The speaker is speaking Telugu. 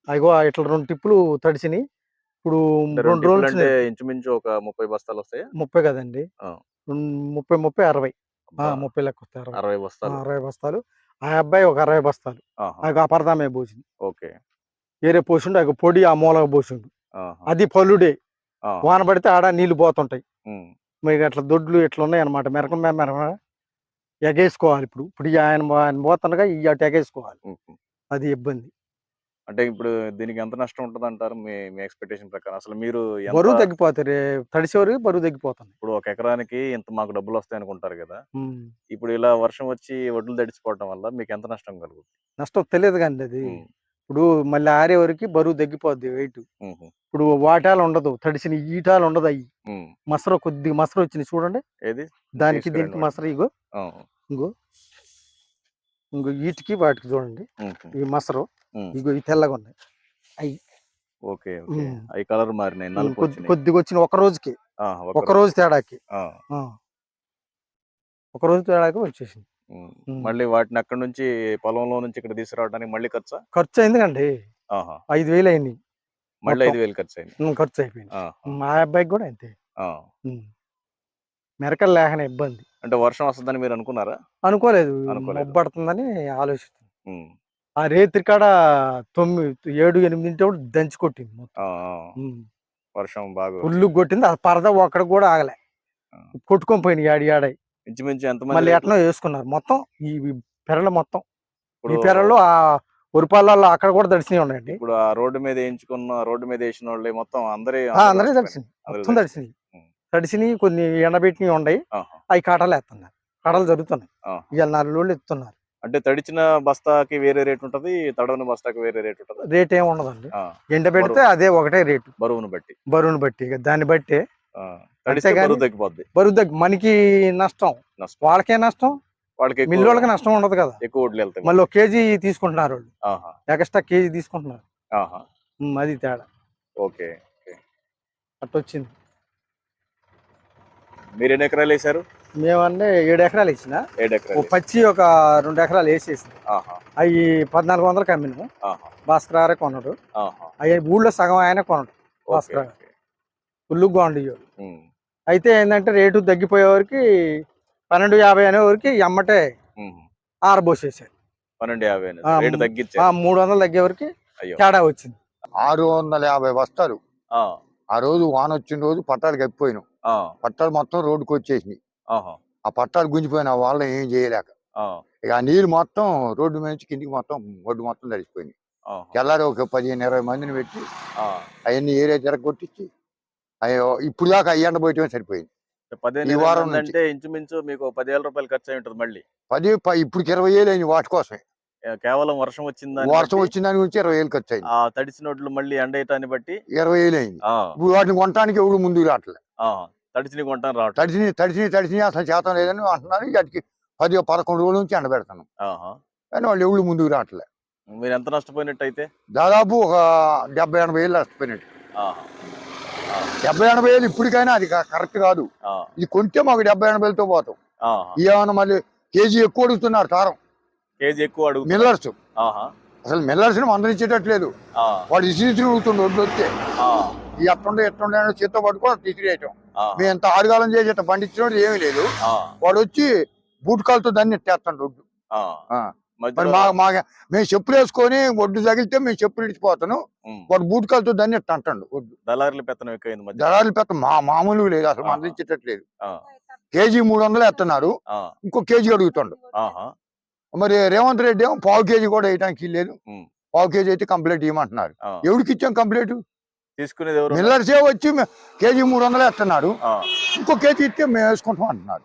అయ్యో ఇట్లా 2 టిప్పులు తడిసినాయి. ఇప్పుడు అంటే 2 2 రోజుల టిప్పులు నుంచి అంటే ఇంచుమించు ఒక 30 బస్తాలు వస్తాయా? 30 కదండీ. ఆ! 30, 60. అబ్బా! 30 లెక్కొస్తాయి 60. 60 బస్తాలు. 60 బస్తాలు. ఆ అబ్బాయి ఒక 60 బస్తాలు. ఆహా! అగో ఆ పరదామే పోసింది. ఓకే. ఏరే పోసిండు. అగో పొడి ఆ మూలగ పోసిండు. ఆహా! అది పల్లుడే. ఆ! వాన పడితే ఆడ నీళ్లు పోతుంటాయి. హ్మ్. మరి అట్లా దొడ్లు ఇట్లున్నాయన్నమాట. మెరకం మీద మెరకం ఎగేసుకోవాలి ఇప్పుడు. ఇప్పుడు ఆయన పోతుండగా ఇయి అటు ఎగేసుకోవాలి. హుహు. అది ఇబ్బంది. అంటే ఇప్పుడు దీనికి ఎంత నష్టం ఉంటదంటారు? మీ మీ ఎక్స్‌పెక్టేషన్ ప్రకారం. అసలు మీరు ఎంత బరువు తగ్గిపోతాయి. తడిసేవరకు బరువు తగ్గిపోతుంది. ఇప్పుడు ఒక ఎకరానికి ఇంత మాకు డబ్బులొస్తాయనుకుంటారు గదా! హ్మ్. ఇప్పుడు ఇలా వర్షం వచ్చి వడ్లు తడిసిపోవటం వల్ల మీకెంత నష్టం కలుగుద్ది? నష్టం తెలీదు గాండి అది. హ్మ్. ఇప్పుడు మళ్ళీ ఆరేవరకి బరువు తగ్గిపోద్ది వెయిటు. హుహు. ఇప్పుడు వాటాలు ఉండదు. తడిసిన ఈటాలు ఉండదయి. హ్మ్. కొద్దిగా మసరొచ్చినియి చూడండి. ఏది? దానికి తీసుకురండి దీనికి వాటిని. మసర ఇగో. ఆ! ఇంగో. ఇంగో ఈటికి వాటికి చూడండి. హుహు. ఈ మసరు. హ్మ్. ఇగో ఈ తెల్లగున్నాయి. అయి. ఓకే. ఓకే. హ్మ్. అయి కలర్ మారినాయి. నలుపొచ్చినాయి. కొద్దిగొచ్చినియి ఒక రోజుకి. ఆహా! ఒక రోజు తేడాకి. ఆ! ఆ! ఒక రోజు తేడాకి వచ్చేసింది. హ్మ్. హ్మ్. మళ్ళీ వాటిని అక్కడి నుంచి పొలంలో నుంచి ఇక్కడ తీసుకురావడానికి మళ్ళీ ఖర్చా? ఖర్చయిందిగండి. ఆహా! 5,000 అయినియి మళ్ళీ మొత్తం. 5,000 ఖర్చయింది. ఖర్చయిపోయింది. ఆహా! మా అబ్బాయికి గూడా అంతే. ఆ! హ్మ్. మెరకలు లేకనే ఇబ్బంది. అంటే వర్షం వస్తదని మీరు అనుకున్నారా? అనుకోలేదు. అనుకోలేదు. మబ్బడుతుందని ఆలోచిస్తున్నాం. హ్మ్. ఆ రేత్రి కాడ 7, 8 దంచి కొట్టింది మొత్తం. ఆ! ఆ! హ్మ్. వర్షం బాగా ఫుల్లుగా వచ్చింది. కొట్టింది. ఆ పరద ఒక్కడికి గూడా ఆగలే. ఆ! కొట్టుకొని పోయినియి ఏడాయి. ఇంచుమించు ఎంతమంది మళ్ళీ రైతులు? ఎట్నో యేసుకున్నారు. మొత్తం ఈ ఈ పెరలు మొత్తం. ఈ ఇప్పుడు పెరల్లో వరిపల్లాల్లో అక్కడ గూడా తడిసినయి ఉన్నాయండి. ఇప్పుడు ఆ రోడ్డు మీద ఏసినోళ్ళయి మొత్తం అందరూ అందరియి నష్టపోయినాయి. తడిసినయి. అందరికి మొత్తం తడిసినాయి. తడిసినయి. హ్మ్. తడిసినయి కొన్ని ఎండబెట్టినయి ఉండయి. ఆహా! అయి కాటాలేత్తన్నారు. కడలు ఓకే. జరుగుతున్నాయి. ఆహా! ఇయాల 4 లోడ్లు ఎత్తుతున్నారు. అంటే తడిచిన బస్తాకి వేరే రేట్ ఉంటది. తడవని బస్తాకి వేరే రేట్ ఉంటదా? రేటేమి ఉండదండి. ఆ! ఎండబెడితే అదే ఒకటే రేటు. బరువును బట్టి. బరువును బట్టి. ఇగ దాన్ని బట్టే. ఆ! తడిస్తే అంతేగాని బరువు తగ్గిపోద్ది. మనకి నష్టం. నష్టం. వాళ్ళకే నష్టం. వాళ్ళకి మిల్లోళ్ళకి నష్టం ఉండదు కదా! ఎక్కువ వడ్లెళ్తాయి మళ్ళీ వాళ్ళకి. ఒక కేజీ తీసుకుంటున్నారోళ్ళు. ఆహా! ఎక్స్‌ట్రా కేజీ తీసుకుంటున్నారు. ఆహా! అది తేడా. ఓకే. ఓకే. అట్టొచ్చింది. మీరెన్ని ఎకరాలేశారు? మేమంటే 7 ఎకరాలేసిన. 7 ఓ ఎకరాలేశారు. పచ్చి ఒక 2 ఎకరాలు ఏసేసిన. ఆహా! అయి 1400కి అమ్మినాము. ఆహా! భాస్కర్ గారే కొన్నాడు. ఆహా! ఊళ్ళో సగం ఆయనే కొనడు. ఓకే. భాస్కర్ గారు. ఓకే. ఫుల్లుగా కొండియోడు. హ్మ్. అయితే ఏందంటే రేటు తగ్గిపోయేవరకి 12,50 అనేవరకి ఎమ్మటే హుహు. ఆరబోసేసారు. 12.50 ఆ! అనేసి రేటు ఆ! తగ్గిచ్చారు. 300 తగ్గేవరకి అయ్యో! తేడా వచ్చింది. 650 బస్తాలు. ఆ! ఆ రోజు వానొచ్చిన రోజు పట్టాలు కప్పిపోయినాం. ఆ! పట్టాలు మొత్తం రోడ్డుకొచ్చేసినియి. ఆహా! ఆ పట్టాలు గుంజిపోయిన వాళ్ళ ఏం చేయలేక. ఆ! ఇక ఆ నీళ్ళు మొత్తం రోడ్డు మీద నుంచి కిందికి మొత్తం ఒడ్డు మొత్తం తడిసిపోయినాయి. ఆహా! తెల్లారి ఒక 15, 20 మందిని పెట్టి ఆ! అయన్నీ ఏరియా తిరగొట్టిచ్చి అయ్యో ఇప్పుడు దాకా అయ్యి ఎండబోయటమే సరిపోయింది. 15, ఈ 20 వారం నుంచి. మందంటే ఇంచుమించు మీకు రూ. 10,000 ఖర్చయి ఉంటది మళ్ళీ. ఇప్పటికి 20,000 అయింది వాటి కోసమే. కేవలం వర్షం వచ్చిన దాన్ని వర్షం బట్టి, వచ్చిన దాని గురించి 20,000 ఖర్చయింది. ఆ తడిసినోడ్లు మళ్ళీ ఎండేయటాన్ని బట్టి 20,000 అయింది. ఆ! ఇప్పుడు వాటిని కొనటానికి ఎవడు ముందుకు రావట్లే. ఆహా! తడిసినయి కొంటానికి రావట్లేదు. తడిసినయి అసలు చేతం లేదని అంటున్నారు. వాటికి 10, 11 రోజుల నుంచి ఎండబెడుతున్నాం. ఆహా! కానీ వాళ్ళు ఎవడు ముందుకు రావట్లే. మీరెంత నష్టపోయినట్టయితే? దాదాపు ఒక 70, 80,000 నష్టపోయినట్టు. ఆహా! ఆ! 70, 80,000 ఇప్పటికైనా అది కరెక్ట్ కాదు. ఆ! ఇది కొంటే మాకు 70, 80,000తో పోతాం. ఆహా! ఏమన్నా మళ్ళీ కేజీ ఎక్కువ అడుగుతున్నారు కారం. కేజీ ఎక్కువ అడుగుతున్నారు. మిల్లర్స్ ఆహా! అసలు మిల్లర్స్ని మందలించేటట్లేదు. ఆ! వాడు ఇసిరి ఊరుతుండు వడ్లొస్తే. ఆ! ఈ ఎట్టుండే చేత్తో పట్టుకొని తీసిరేయటం. ఆహా! మేము ఎంత ఆరుగాలం చేసేట పండించినోడు ఏమీ లేదు. ఆ! వాడొచ్చి బూటకాలతో దాన్ని ఎట్టేస్తాడు ఒడ్డు. ఆ! ఆ. మరి మధ్యలో మేము చెప్పులేసుకొని ఒడ్డు తగిలితే మేము చెప్పులు ఇడిచిపోతాను. హ్మ్. వాడు బూటకాలతో దాన్ని ఎట్ట అంటాడు ఒడ్డు. దళారుల పెత్తనం ఎక్కువైంది మధ్యలో. దళారుల పెద్ద మామూలుగా లేదు అసలు ఆహా! మందలించేటట్లేదు. ఆ! కేజీ 300 ఎత్తన్నారు. ఆ! ఇంకో కేజీ అడుగుతుండు. ఆహా! మరి రేవంత్ రెడ్డి ఏమో పావు కేజీ కూడా వేయడానికి లేదు. హ్మ్. పావు కేజీ అయితే కంప్లీట్ ఇవ్వమంటున్నారు. ఆ! ఎవరికి ఇచ్చాం కంప్లీట్? తీసుకునేది ఎవరున్నారు? మిల్లర్సే వచ్చి కేజీ 300 ఎత్తన్నారు. ఆ! ఇంకో కేజీ ఇస్తే మేము వేసుకుంటాం అంటున్నారు.